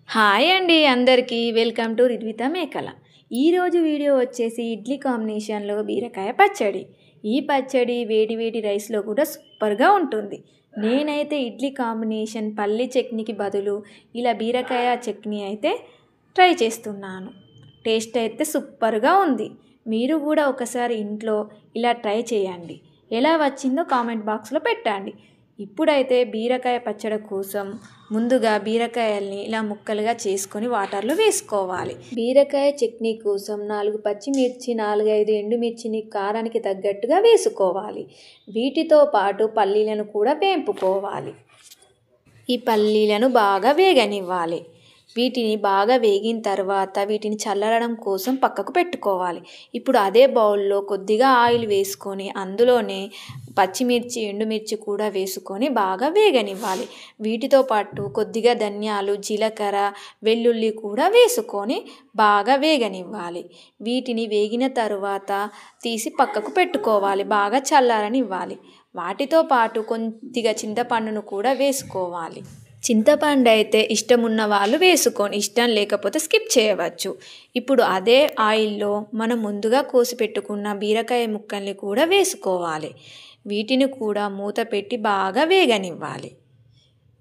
Hi అండి అందరికీ welcome to రిద్విత మేకల. ఈరోజు వీడియో వచ్చేసి ఇడ్లీ కాంబినేషన్లో బీరకాయ పచ్చడి. ఈ పచ్చడి వేడి వేడి రైస్లో కూడా సూపర్గా ఉంటుంది. నేనైతే ఇడ్లీ కాంబినేషన్ పల్లి చట్నీకి బదులు ఇలా బీరకాయ చట్నీ అయితే ట్రై చేస్తున్నాను. టేస్ట్ అయితే సూపర్గా ఉంది. మీరు కూడా ఒకసారి ఇంట్లో ఇలా ట్రై చేయండి. ఎలా వచ్చిందో కామెంట్ బాక్స్లో పెట్టండి. ఇప్పుడైతే బీరకాయ పచ్చడి కోసం ముందుగా బీరకాయల్ని ఇలా ముక్కలుగా చేసుకొని వాటర్లో వేసుకోవాలి. బీరకాయ చట్నీ కోసం 4 పచ్చిమిర్చి, 4-5 ఎండుమిర్చిని కారానికి తగ్గట్టుగా వేసుకోవాలి. వీటితో పాటు పల్లీలను కూడా వేంపుకోవాలి. ఈ పల్లీలను బాగా వేగనివ్వాలి. వీటిని బాగా వేగిన తర్వాత వీటిని చల్లరడం కోసం పక్కకు పెట్టుకోవాలి. ఇప్పుడు అదే బౌల్లో కొద్దిగా ఆయిల్ వేసుకొని అందులోనే పచ్చిమిర్చి, ఎండుమిర్చి కూడా వేసుకొని బాగా వేగనివ్వాలి. వీటితో పాటు కొద్దిగా ధనియాలు, జీలకర్ర, వెల్లుల్లి కూడా వేసుకొని బాగా వేగనివ్వాలి. వీటిని వేగిన తర్వాత తీసి పక్కకు పెట్టుకోవాలి. బాగా చల్లారనివ్వాలి. వాటితో పాటు కొద్దిగా చింతపండును కూడా వేసుకోవాలి. చింతపండు అయితే ఇష్టం ఉన్న వాళ్ళు వేసుకొని, ఇష్టం లేకపోతే స్కిప్ చేయవచ్చు. ఇప్పుడు అదే ఆయిల్లో మనం ముందుగా కోసి పెట్టుకున్న బీరకాయ ముక్కల్ని కూడా వేసుకోవాలి. వీటిని కూడా మూత పెట్టి బాగా వేగనివ్వాలి.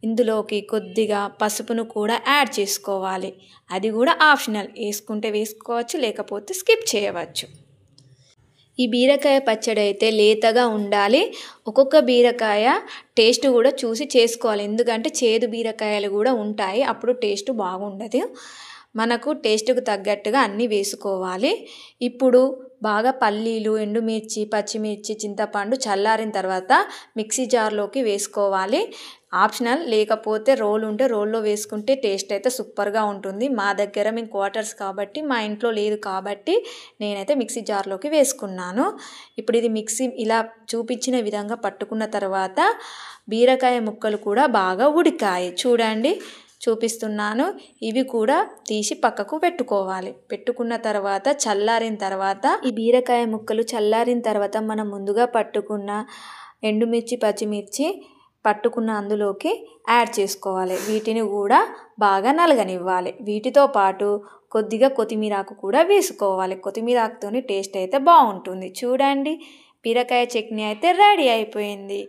ఇందులోకి కొద్దిగా పసుపును కూడా యాడ్ చేసుకోవాలి. అది కూడా ఆప్షనల్, వేసుకుంటే వేసుకోవచ్చు, లేకపోతే స్కిప్ చేయవచ్చు. ఈ బీరకాయ పచ్చడి అయితే లేతగా ఉండాలి. ఒక్కొక్క బీరకాయ టేస్ట్ కూడా చూసి చేసుకోవాలి. ఎందుకంటే చేదు బీరకాయలు కూడా ఉంటాయి, అప్పుడు టేస్ట్ బాగుండదు. మనకు టేస్ట్కు తగ్గట్టుగా అన్నీ వేసుకోవాలి. ఇప్పుడు బాగా పల్లీలు, ఎండుమిర్చి, పచ్చిమిర్చి, చింతపండు చల్లారిన తర్వాత మిక్సీ జార్లోకి వేసుకోవాలి. ఆప్షనల్, లేకపోతే రోల్ ఉంటే రోల్లో వేసుకుంటే టేస్ట్ అయితే సూపర్గా ఉంటుంది. మా దగ్గర మేము క్వార్టర్స్ కాబట్టి, మా ఇంట్లో లేదు కాబట్టి నేనైతే మిక్సీ జార్లోకి వేసుకున్నాను. ఇప్పుడు ఇది మిక్సీ ఇలా చూపించిన విధంగా పట్టుకున్న తర్వాత బీరకాయ ముక్కలు కూడా బాగా ఉడికాయి. చూడండి, చూపిస్తున్నాను. ఇవి కూడా తీసి పక్కకు పెట్టుకోవాలి. పెట్టుకున్న తర్వాత చల్లారిన తర్వాత ఈ బీరకాయ ముక్కలు చల్లారిన తర్వాత మనం ముందుగా పట్టుకున్న ఎండుమిర్చి, పచ్చిమిర్చి పట్టుకున్న అందులోకి యాడ్ చేసుకోవాలి. వీటిని కూడా బాగా నలగనివ్వాలి. వీటితో పాటు కొద్దిగా కొత్తిమీరాకు కూడా వేసుకోవాలి. కొత్తిమీరాకుతో టేస్ట్ అయితే బాగుంటుంది. చూడండి, బీరకాయ చట్నీ అయితే రెడీ అయిపోయింది.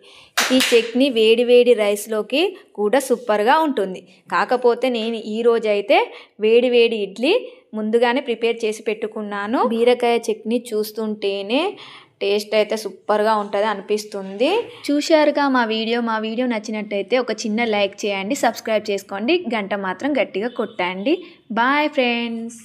ఈ చట్నీ వేడి వేడి రైస్లోకి కూడా సూపర్గా ఉంటుంది. కాకపోతే నేను ఈరోజు అయితే వేడి వేడి ఇడ్లీ ముందుగానే ప్రిపేర్ చేసి పెట్టుకున్నాను. బీరకాయ చట్నీ చూస్తుంటేనే టేస్ట్ అయితే సూపర్గా ఉంటుంది అనిపిస్తుంది. చూశారుగా మా వీడియో నచ్చినట్టయితే ఒక చిన్న లైక్ చేయండి, సబ్స్క్రైబ్ చేసుకోండి, గంట మాత్రం గట్టిగా కొట్టండి. Bye friends.